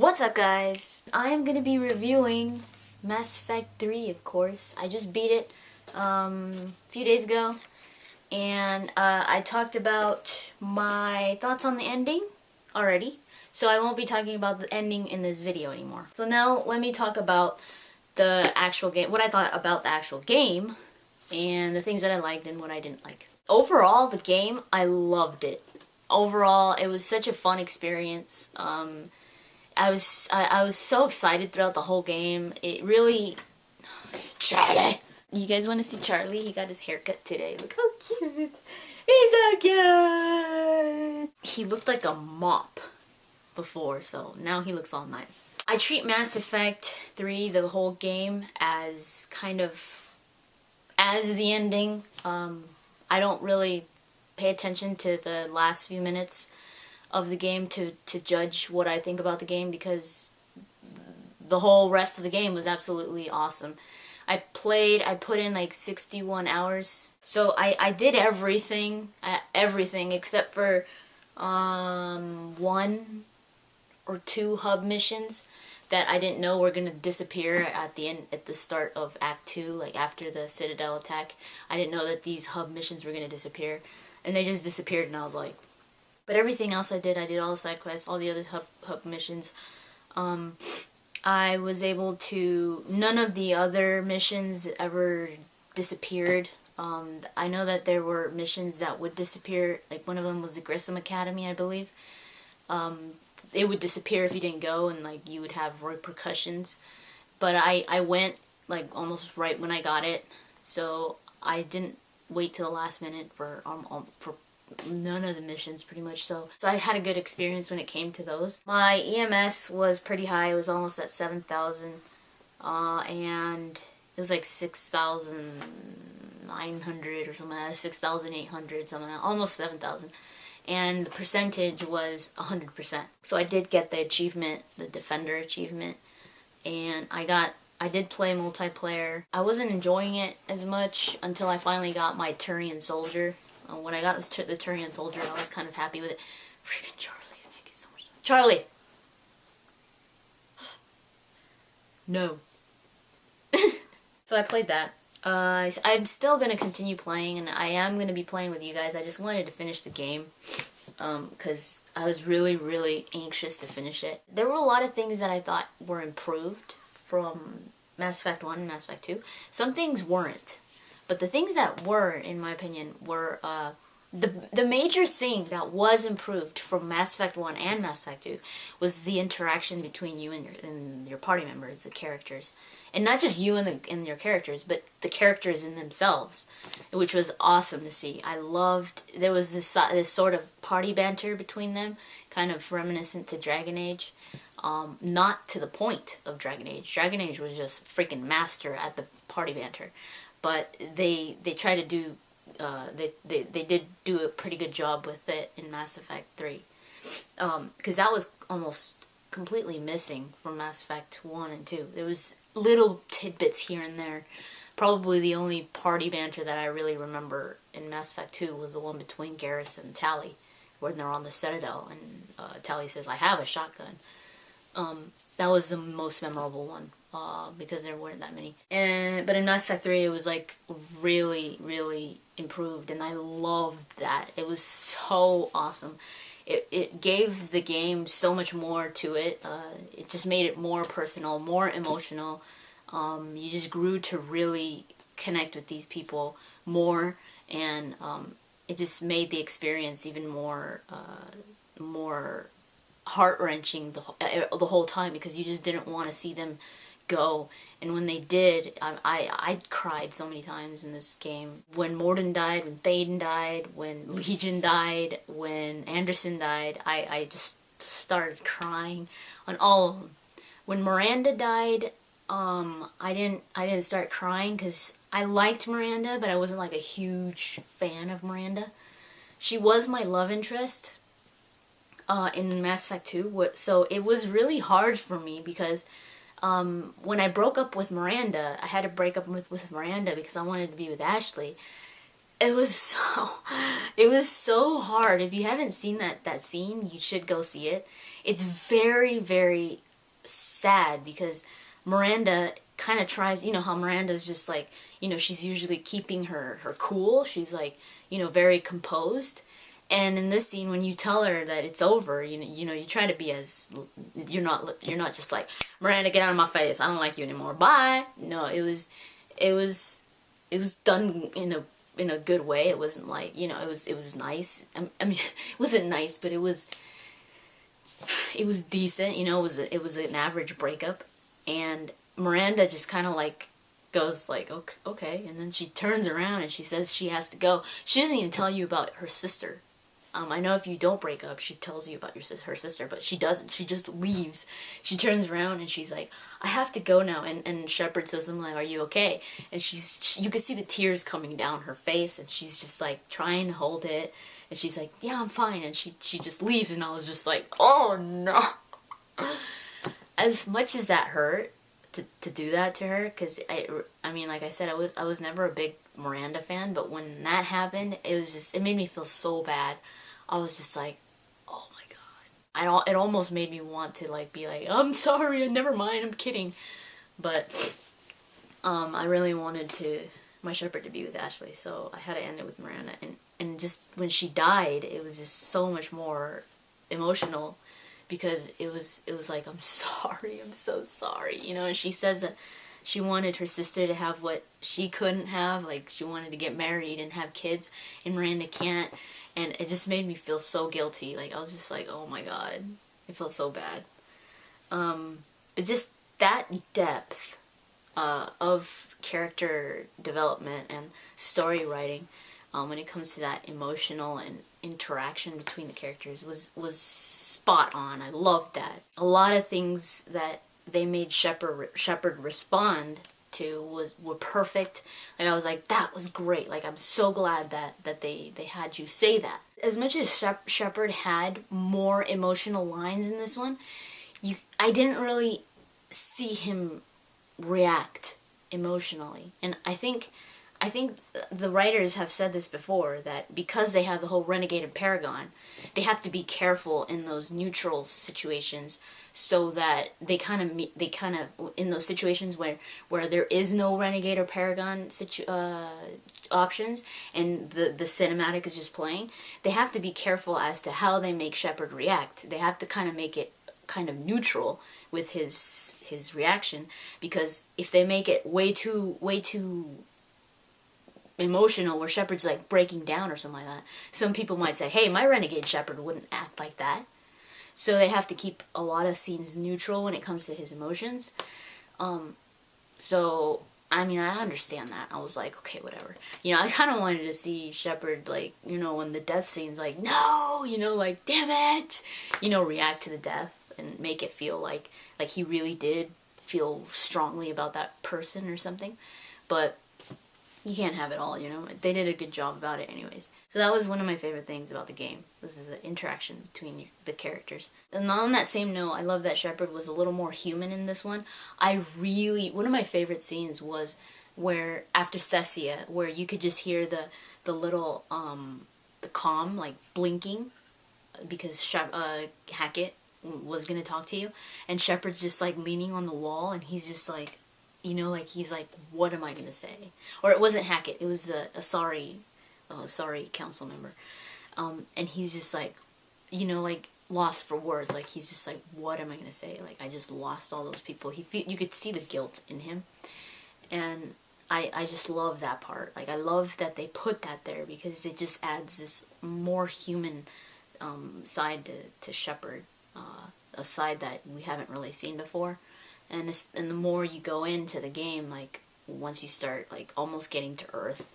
What's up, guys? I am gonna be reviewing Mass Effect 3, of course. I just beat it a few days ago, and I talked about my thoughts on the ending already, so I won't be talking about the ending in this video anymore. So now let me talk about the actual game, what I thought about the actual game, and the things that I liked and what I didn't like. Overall, the game, I loved it. Overall, it was such a fun experience. I was so excited throughout the whole game. It really... Charlie! You guys want to see Charlie? He got his haircut today. Look how cute! He's so cute! He looked like a mop before, so now he looks all nice. I treat Mass Effect 3, the whole game, as kind of... as the ending. I don't really pay attention to the last few minutes of the game to judge what I think about the game, because the whole rest of the game was absolutely awesome. I put in like 61 hours. So I did everything except for 1 or 2 hub missions that I didn't know were gonna disappear at the start of Act 2, like after the Citadel attack. I didn't know that these hub missions were gonna disappear, and they just disappeared, and I was like... But everything else I did all the side quests, all the other hub missions. I was able to... None of the other missions ever disappeared. I know that there were missions that would disappear. Like, one of them was the Grissom Academy, I believe. It would disappear if you didn't go, and like you would have repercussions. But I went like almost right when I got it, so I didn't wait till the last minute for none of the missions, pretty much. So I had a good experience when it came to those. My EMS was pretty high. It was almost at 7,000, and it was like 6,900 or something like that, 6,800, something like that, almost 7,000. And the percentage was 100%. So I did get the achievement, the Defender achievement, and I did play multiplayer. I wasn't enjoying it as much until I finally got my Turian Soldier. When I got the Turian Soldier, I was kind of happy with it. Freaking Charlie's making so much noise. Charlie! No. So I played that. I'm still going to continue playing, and I am going to be playing with you guys. I just wanted to finish the game, because I was really, really anxious to finish it. There were a lot of things that I thought were improved from Mass Effect 1 and Mass Effect 2. Some things weren't. But the things that were, in my opinion, were the major thing that was improved from Mass Effect 1 and Mass Effect 2 was the interaction between you and your party members, the characters. And not just you and your characters, but the characters in themselves, which was awesome to see. I loved... There was this sort of party banter between them, kind of reminiscent to Dragon Age. Not to the point of Dragon Age. Dragon Age was just freaking master at the party banter. But they try to do... They did do a pretty good job with it in Mass Effect 3. Because that was almost completely missing from Mass Effect 1 and 2. There was little tidbits here and there. Probably the only party banter that I really remember in Mass Effect 2 was the one between Garrus and Tali, when they're on the Citadel, and Tali says, "I have a shotgun." That was the most memorable one, because there weren't that many. But in Mass Effect 3, it was like really, really improved, and I loved that. It was so awesome. It gave the game so much more to it. It just made it more personal, more emotional. You just grew to really connect with these people more, and it just made the experience even more heart-wrenching the whole time, because you just didn't want to see them go. And when they did, I cried so many times in this game. When Mordin died, when Thaden died, when Legion died, when Anderson died, I just started crying on all of them. When Miranda died, I didn't start crying, because I liked Miranda, but I wasn't like a huge fan of Miranda. She was my love interest in Mass Effect 2, so it was really hard for me, because when I broke up with Miranda, I had to break up with Miranda because I wanted to be with Ashley. It was so hard. If you haven't seen that scene, you should go see it. It's very, very sad because Miranda kind of tries, you know how Miranda's just like, you know, she's usually keeping her cool. She's like, you know, very composed. And in this scene, when you tell her that it's over, you know, you try to be as, you're not just like, Miranda, get out of my face. I don't like you anymore. Bye. No, it was done in a good way. It wasn't like, you know, it was nice. I mean, it wasn't nice, but it was decent. You know, it was an average breakup, and Miranda just kind of like goes like, okay, and then she turns around and she says she has to go. She doesn't even tell you about her sister. I know if you don't break up, she tells you about her sister, but she doesn't. She just leaves. She turns around and she's like, I have to go now. And Shepard says something like, are you okay? And you can see the tears coming down her face, and she's just like trying to hold it. And she's like, yeah, I'm fine. And she just leaves, and I was just like, oh no. As much as that hurt to do that to her, because I mean, like I said, I was never a big Miranda fan, but when that happened, it made me feel so bad. I was just like, oh my god. It almost made me want to like be like, I'm sorry, never mind, I'm kidding. But I really wanted my Shepard to be with Ashley, so I had to end it with Miranda. And just when she died, it was just so much more emotional, because it was like, I'm sorry, I'm so sorry, you know. And she says that she wanted her sister to have what she couldn't have, like she wanted to get married and have kids, and Miranda can't. And it just made me feel so guilty. Like, I was just like, oh my god. I felt so bad. But just that depth of character development and story writing, when it comes to that emotional and interaction between the characters, was spot on. I loved that. A lot of things that they made Shepard respond to were perfect. Like, I was like, that was great. Like, I'm so glad that they had you say that. As much as Shepard had more emotional lines in this one, I didn't really see him react emotionally. And I think the writers have said this before, that because they have the whole Renegade and Paragon, they have to be careful in those neutral situations, so that they kind of in those situations where there is no Renegade or Paragon options, and the cinematic is just playing, they have to be careful as to how they make Shepard react. They have to kind of make it kind of neutral with his reaction, because if they make it way too emotional, where Shepard's like breaking down or something like that, some people might say, hey, my Renegade Shepard wouldn't act like that. So they have to keep a lot of scenes neutral when it comes to his emotions. So, I mean, I understand that. I was like, okay, whatever. You know, I kind of wanted to see Shepard, like, you know, when the death scene's like, no, you know, like, damn it, you know, react to the death and make it feel like he really did feel strongly about that person or something. But you can't have it all, you know. They did a good job about it anyways. So that was one of my favorite things about the game. This is the interaction between the characters. And on that same note, I love that Shepard was a little more human in this one. One of my favorite scenes was where, after Thessia, where you could just hear the little, the comm, like, blinking, because Hackett was gonna talk to you, and Shepard's just, like, leaning on the wall, and he's just, like, you know, like, he's like, what am I gonna say? Or it wasn't Hackett, it was the Asari council member. And he's just like, you know, like, lost for words. Like, he's just like, what am I gonna say? Like, I just lost all those people. You could see the guilt in him. And I just love that part. Like, I love that they put that there, because it just adds this more human side to Shepard. A side that we haven't really seen before. And the more you go into the game, like, once you start, like, almost getting to Earth,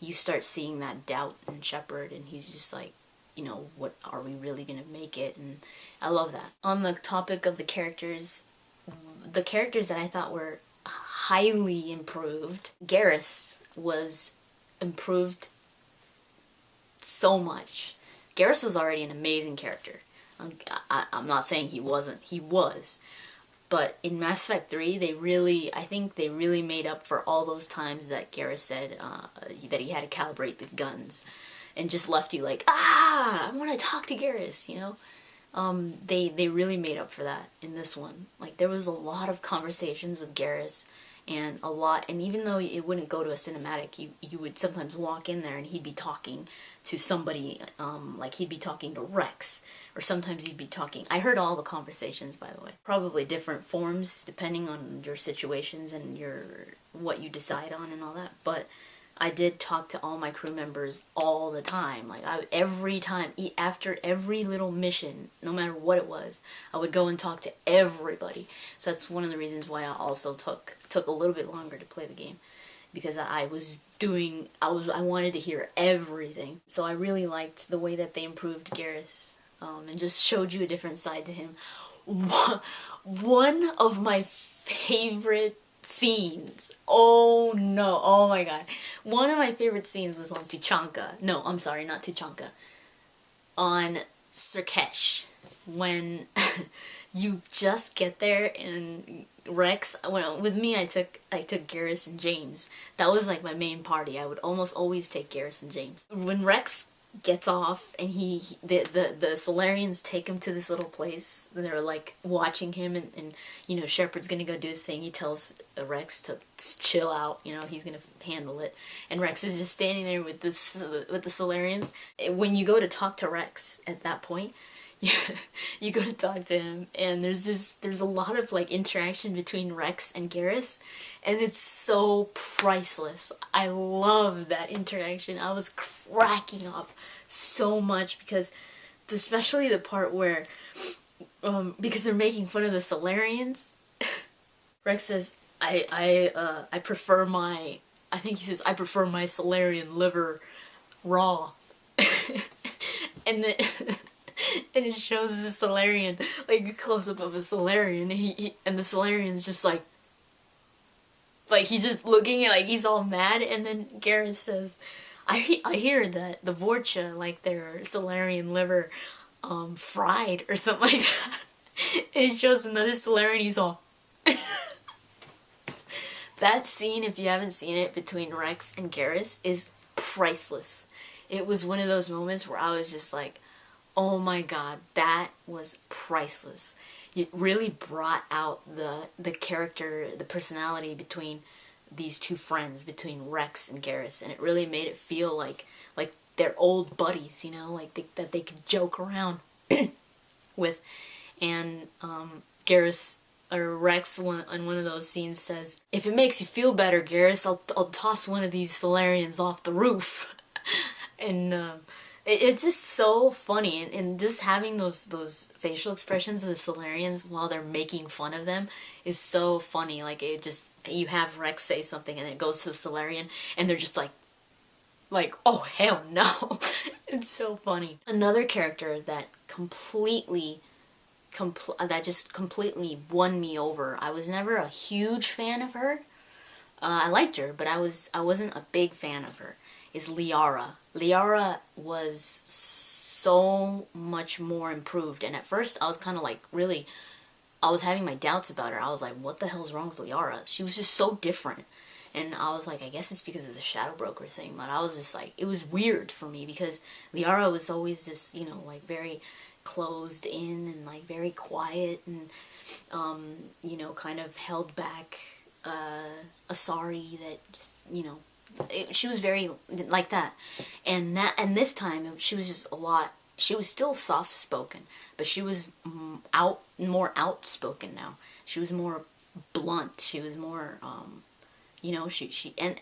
you start seeing that doubt in Shepard, and he's just like, you know, what, are we really gonna make it? And I love that. On the topic of the characters that I thought were highly improved, Garrus was improved so much. Garrus was already an amazing character. I'm not saying he wasn't. He was. But in Mass Effect 3, I think they really made up for all those times that Garrus said that he had to calibrate the guns, and just left you like, I want to talk to Garrus, you know? they really made up for that in this one. Like, there was a lot of conversations with Garrus, and a lot, and even though it wouldn't go to a cinematic, you would sometimes walk in there and he'd be talking to somebody, like he'd be talking to Rex, or sometimes he'd be talking, I heard all the conversations, by the way. Probably different forms depending on your situations and what you decide on and all that, but I did talk to all my crew members all the time. Like, every time, after every little mission, no matter what it was, I would go and talk to everybody. So that's one of the reasons why I also took a little bit longer to play the game, because I wanted to hear everything. So I really liked the way that they improved Garrus, and just showed you a different side to him. One of my favorite scenes. Oh no, oh my god. One of my favorite scenes was on Tuchanka. No, I'm sorry, not Tuchanka. On Sur'Kesh. When you just get there and Rex, well, with me I took Garrus and James. That was like my main party. I would almost always take Garrus and James. When Rex gets off and the Salarians take him to this little place, they're like watching him, and you know, Shepard's gonna go do his thing. He tells Rex to chill out, you know, he's gonna handle it, and Rex is just standing there with the Salarians. When you go to talk to Rex at that point, you go to talk to him, and there's a lot of like interaction between Rex and Garrus, and it's so priceless. I love that interaction. I was cracking up so much, because especially the part where because they're making fun of the Salarians, Rex says, I prefer my, I think he says, I prefer my Salarian liver raw. And then and it shows the Salarian, like a close-up of a Salarian, and the Salarian's just like he's just looking, like he's all mad, and then Garrus says, I hear that the Vorcha like their Salarian liver fried or something like that. And it shows another Salarian, he's all that scene, if you haven't seen it, between Rex and Garrus is priceless. It was one of those moments where I was just like, oh my god, that was priceless. It really brought out the character, the personality between these two friends, between Rex and Garrus, and it really made it feel like they're old buddies, you know, like that they could joke around with. And Garrus, or Rex, on one of those scenes says, if it makes you feel better, Garrus, I'll toss one of these Salarians off the roof. And it's just so funny, and just having those facial expressions of the Salarians while they're making fun of them is so funny. Like, it just, you have Rex say something and it goes to the Salarian and they're just like, oh hell no. It's so funny. Another character that just completely won me over. I was never a huge fan of her. I liked her, but I wasn't a big fan of her. Is Liara. Liara was so much more improved, and at first I was kind of like, really, I was having my doubts about her. I was like, what the hell's wrong with Liara? She was just so different. And I was like, I guess it's because of the Shadow Broker thing, but I was just like, it was weird for me, because Liara was always just, you know, like very closed in and like very quiet, and you know, kind of held back Asari, that just, you know, she was very like that. And this time she was just a lot, she was still soft spoken, but she was more outspoken now. She was more blunt. She was more you know,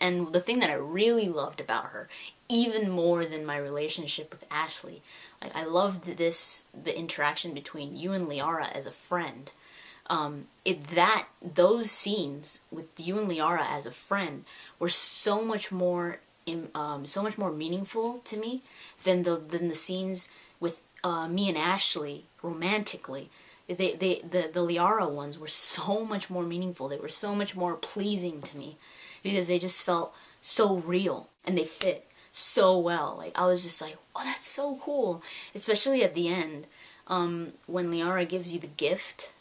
and the thing that I really loved about her, even more than my relationship with Ashley, like, I loved the interaction between you and Liara as a friend. Those scenes with you and Liara as a friend were so much more meaningful to me than the scenes with me and Ashley romantically. The Liara ones were so much more meaningful. They were so much more pleasing to me, because they just felt so real and they fit so well. Like, I was just like, oh, that's so cool. Especially at the end, when Liara gives you the gift,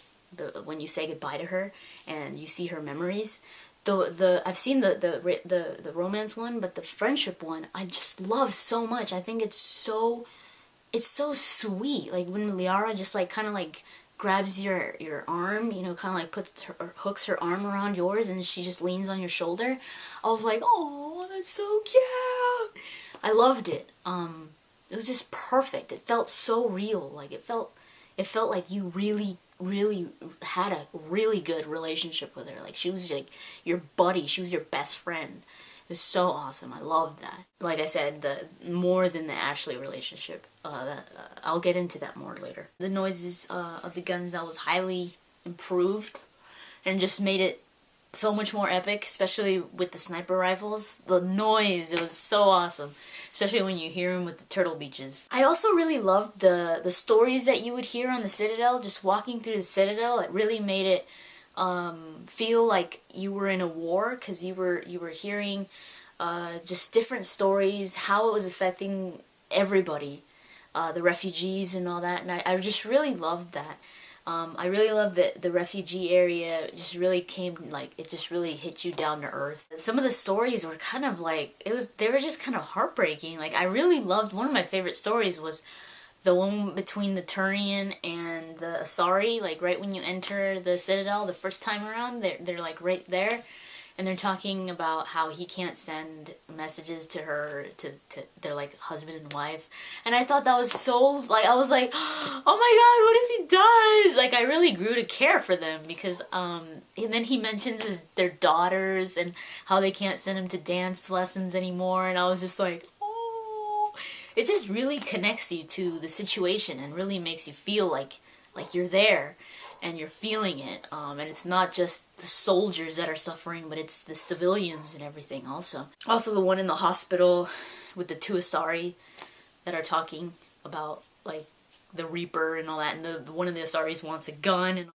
when you say goodbye to her and you see her memories. I've seen the romance one, but the friendship one I just love so much. I think it's so it's so sweet. Like when Liara just like kind of like grabs your arm, you know, kind of like hooks her arm around yours, and she just leans on your shoulder. I was like, oh, that's so cute. I loved it. It was just perfect. It felt so real. Like it felt like you really had a really good relationship with her. Like she was like your buddy. She was your best friend. It was so awesome. I loved that. Like I said, the more than the Ashley relationship. I'll get into that more later. The noises of the guns, that was highly improved and just made it so much more epic, especially with the sniper rifles. The noise, it was so awesome, especially when you hear them with the turtle beaches. I also really loved the stories that you would hear on the Citadel, just walking through the Citadel. It really made it feel like you were in a war, because you were hearing just different stories, how it was affecting everybody, the refugees and all that, and I just really loved that. I really love that the refugee area just really came, like, it just really hit you down to earth. Some of the stories were kind of like, they were just kind of heartbreaking. Like, I really loved, one of my favorite stories was the one between the Turian and the Asari, like right when you enter the Citadel the first time around, they're like right there. And they're talking about how he can't send messages to her, to their like husband and wife. And I thought that was so, like, I was like, oh my god, what if he dies? Like, I really grew to care for them, because, and then he mentions their daughters and how they can't send him to dance lessons anymore. And I was just like, oh, it just really connects you to the situation and really makes you feel like you're there. And you're feeling it, and it's not just the soldiers that are suffering, but it's the civilians and everything also. Also the one in the hospital with the two Asari that are talking about, like, the Reaper and all that, and the one of the Asaris wants a gun, and